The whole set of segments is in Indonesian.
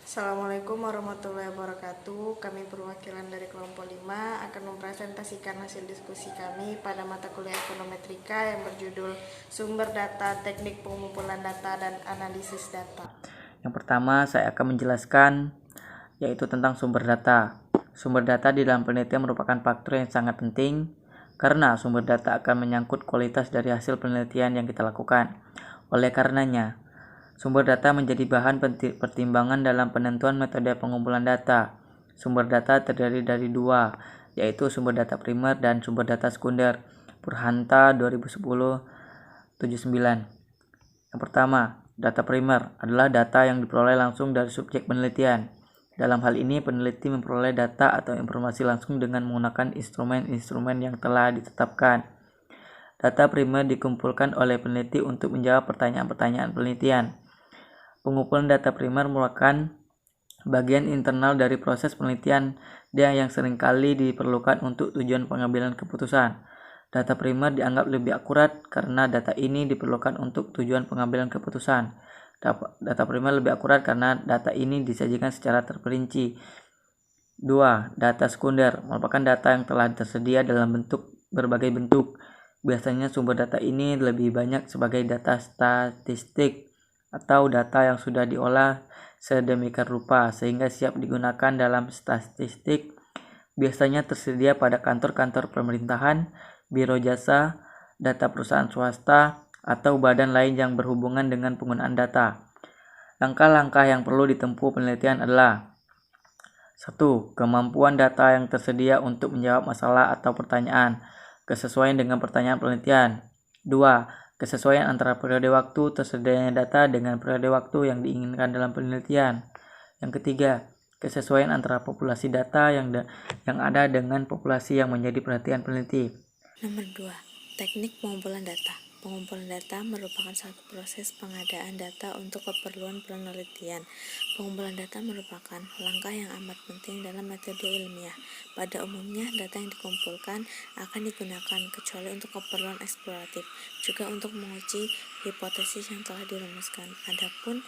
Assalamualaikum warahmatullahi wabarakatuh. Kami perwakilan dari kelompok 5 akan mempresentasikan hasil diskusi kami pada mata kuliah ekonometrika yang berjudul Sumber Data, Teknik Pengumpulan Data, dan Analisis Data. Yang pertama saya akan menjelaskan yaitu tentang sumber data. Sumber data di dalam penelitian merupakan faktor yang sangat penting karena sumber data akan menyangkut kualitas dari hasil penelitian yang kita lakukan. Oleh karenanya, sumber data menjadi bahan pertimbangan dalam penentuan metode pengumpulan data. Sumber data terdiri dari dua, yaitu sumber data primer dan sumber data sekunder. Purhanta 2010-79. Yang pertama, data primer adalah data yang diperoleh langsung dari subjek penelitian. Dalam hal ini, peneliti memperoleh data atau informasi langsung dengan menggunakan instrumen-instrumen yang telah ditetapkan. Data primer dikumpulkan oleh peneliti untuk menjawab pertanyaan-pertanyaan penelitian. Pengumpulan data primer merupakan bagian internal dari proses penelitian yang seringkali diperlukan untuk tujuan pengambilan keputusan. Data primer dianggap lebih akurat karena data ini diperlukan untuk tujuan pengambilan keputusan. Data primer lebih akurat karena data ini disajikan secara terperinci. 2. Data sekunder merupakan data yang telah tersedia dalam berbagai bentuk. Biasanya sumber data ini lebih banyak sebagai data statistik atau data yang sudah diolah sedemikian rupa sehingga siap digunakan dalam statistik. Biasanya tersedia pada kantor-kantor pemerintahan, biro jasa, data perusahaan swasta, atau badan lain yang berhubungan dengan penggunaan data. Langkah-langkah yang perlu ditempuh penelitian adalah 1. Kemampuan data yang tersedia untuk menjawab masalah atau pertanyaan, kesesuaian dengan pertanyaan penelitian. 2. Kesesuaian antara periode waktu tersedianya data dengan periode waktu yang diinginkan dalam penelitian. Yang ketiga, kesesuaian antara populasi data yang ada dengan populasi yang menjadi perhatian peneliti. Nomor 2. Teknik pengumpulan data. Pengumpulan data merupakan satu proses pengadaan data untuk keperluan penelitian. Pengumpulan data merupakan langkah yang amat penting dalam metode ilmiah. Pada umumnya, data yang dikumpulkan akan digunakan kecuali untuk keperluan eksploratif, juga untuk menguji hipotesis yang telah dirumuskan. Adapun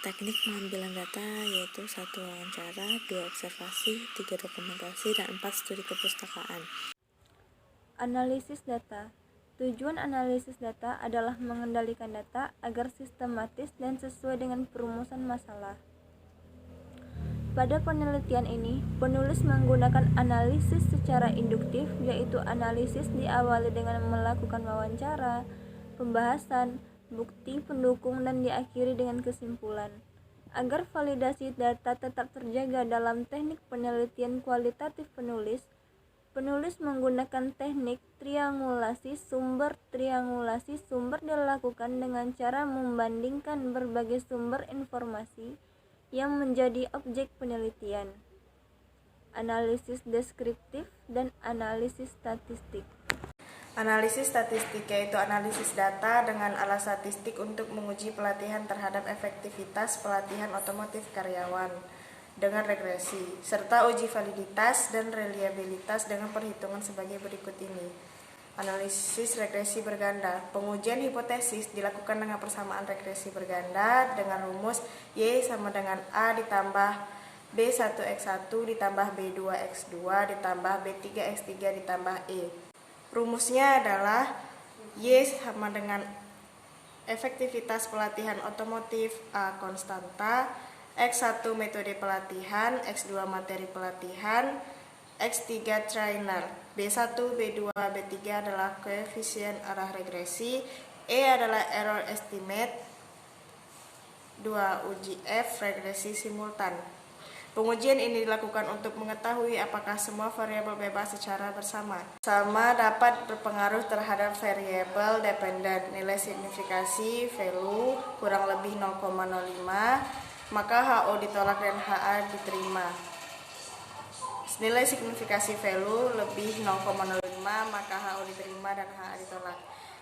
teknik pengambilan data yaitu 1. Wawancara, 2. Observasi, 3. Dokumentasi, dan 4. Studi kepustakaan. Analisis data. Tujuan analisis data adalah mengendalikan data agar sistematis dan sesuai dengan perumusan masalah. Pada penelitian ini, penulis menggunakan analisis secara induktif, yaitu analisis diawali dengan melakukan wawancara, pembahasan, bukti pendukung, dan diakhiri dengan kesimpulan. Agar validasi data tetap terjaga dalam teknik penelitian kualitatif penulis menggunakan teknik triangulasi sumber. Triangulasi sumber dilakukan dengan cara membandingkan berbagai sumber informasi yang menjadi objek penelitian. Analisis deskriptif dan analisis statistik. Analisis statistik yaitu analisis data dengan alat statistik untuk menguji pelatihan terhadap efektivitas pelatihan otomotif karyawan dengan regresi, serta uji validitas dan reliabilitas dengan perhitungan sebagai berikut ini. Analisis regresi berganda. Pengujian hipotesis dilakukan dengan persamaan regresi berganda dengan rumus Y sama dengan A ditambah B1X1 ditambah B2X2 ditambah B3X3 ditambah E. Rumusnya adalah Y sama dengan efektivitas pelatihan otomotif A konstanta, X1 metode pelatihan, X2 materi pelatihan, X3 trainer, B1, B2, B3 adalah koefisien arah regresi, E adalah error estimate, 2 uji F regresi simultan. Pengujian ini dilakukan untuk mengetahui apakah semua variabel bebas secara bersama dapat berpengaruh terhadap variabel dependen. Nilai signifikasi value kurang lebih 0,05, maka HO ditolak dan HA diterima. Nilai signifikasi value lebih 0,05, maka HO diterima dan HA ditolak.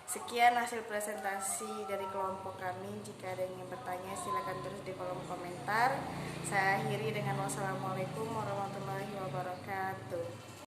Sekian hasil presentasi dari kelompok kami. Jika ada yang ingin bertanya, silakan tulis di kolom komentar. Saya akhiri dengan wassalamualaikum warahmatullahi wabarakatuh.